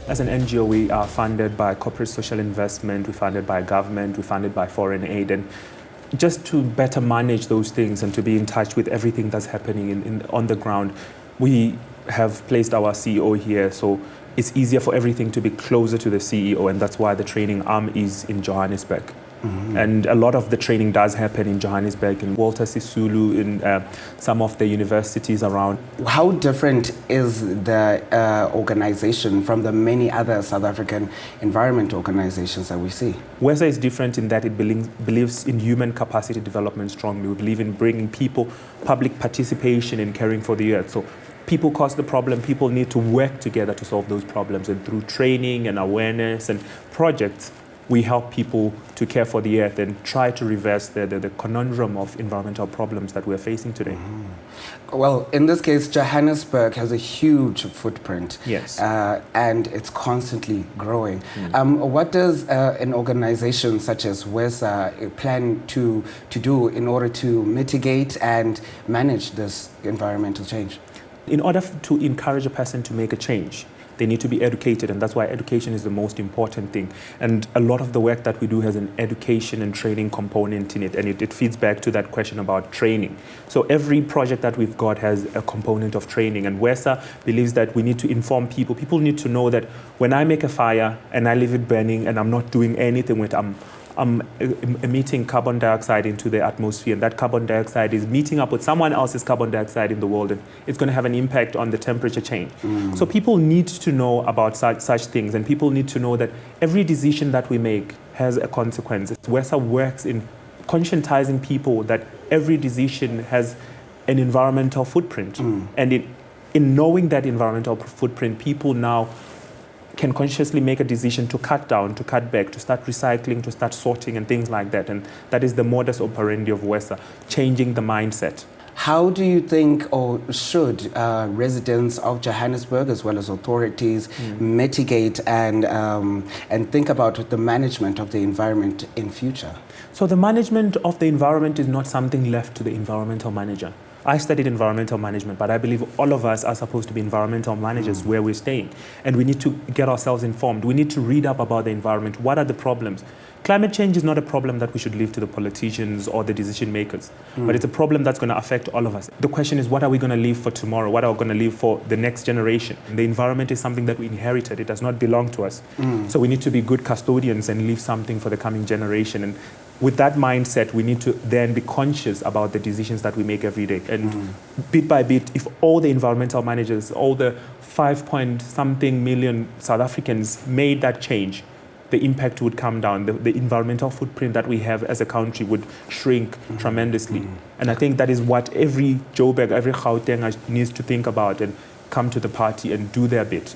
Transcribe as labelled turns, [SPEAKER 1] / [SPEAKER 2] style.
[SPEAKER 1] As an NGO, we are funded by corporate social investment, we're funded by government, we're funded by foreign aid, and just to better manage those things and to be in touch with everything that's happening on the ground, we have placed our CEO here, so it's easier for everything to be closer to the CEO, and that's why the training arm is in Johannesburg. Mm-hmm. And a lot of the training does happen in Johannesburg, in Walter Sisulu, in some of the universities around.
[SPEAKER 2] How different is the organization from the many other South African environment organizations that we see?
[SPEAKER 1] Wessa is different in that it believes in human capacity development strongly. We believe in bringing people, public participation in caring for the earth. So people cause the problem, people need to work together to solve those problems. And through training and awareness and projects, we help people to care for the earth and try to reverse the conundrum of environmental problems that we're facing today.
[SPEAKER 2] Mm-hmm. Well, in this case, Johannesburg has a huge footprint.
[SPEAKER 1] Yes.
[SPEAKER 2] And it's constantly growing. What does an organization such as Wessa plan to do in order to mitigate and manage this environmental change?
[SPEAKER 1] In order to encourage a person to make a change, they need to be educated, and that's why education is the most important thing. And a lot of the work that we do has an education and training component in it, and it feeds back to that question about training. So every project that we've got has a component of training, and Wessa believes that we need to inform people. People need to know that when I make a fire and I leave it burning and I'm not doing anything with it, I'm emitting carbon dioxide into the atmosphere, and that carbon dioxide is meeting up with someone else's carbon dioxide in the world, and it's going to have an impact on the temperature change. So people need to know about such things, and people need to know that every decision that we make has a consequence. Wessa works in conscientizing people that every decision has an environmental footprint. And in knowing that environmental footprint, people now can consciously make a decision to cut down, to cut back, to start recycling, to start sorting and things like that. And that is the modus operandi of Wessa, changing the mindset.
[SPEAKER 2] How do you think, or should residents of Johannesburg as well as authorities mitigate and think about the management of the environment in future?
[SPEAKER 1] So the management of the environment is not something left to the environmental manager. I studied environmental management, but I believe all of us are supposed to be environmental managers where we're staying. And we need to get ourselves informed. We need to read up about the environment. What are the problems? Climate change is not a problem that we should leave to the politicians or the decision makers, but it's a problem that's going to affect all of us. The question is, what are we going to leave for tomorrow? What are we going to leave for the next generation? The environment is something that we inherited. It does not belong to us. So we need to be good custodians and leave something for the coming generation. And with that mindset, we need to then be conscious about the decisions that we make every day. And bit by bit, if all the environmental managers, all the 5-point-something million South Africans made that change, the impact would come down. The environmental footprint that we have as a country would shrink tremendously. And I think that is what every Joburg, every Gauteng needs to think about and come to the party and do their bit.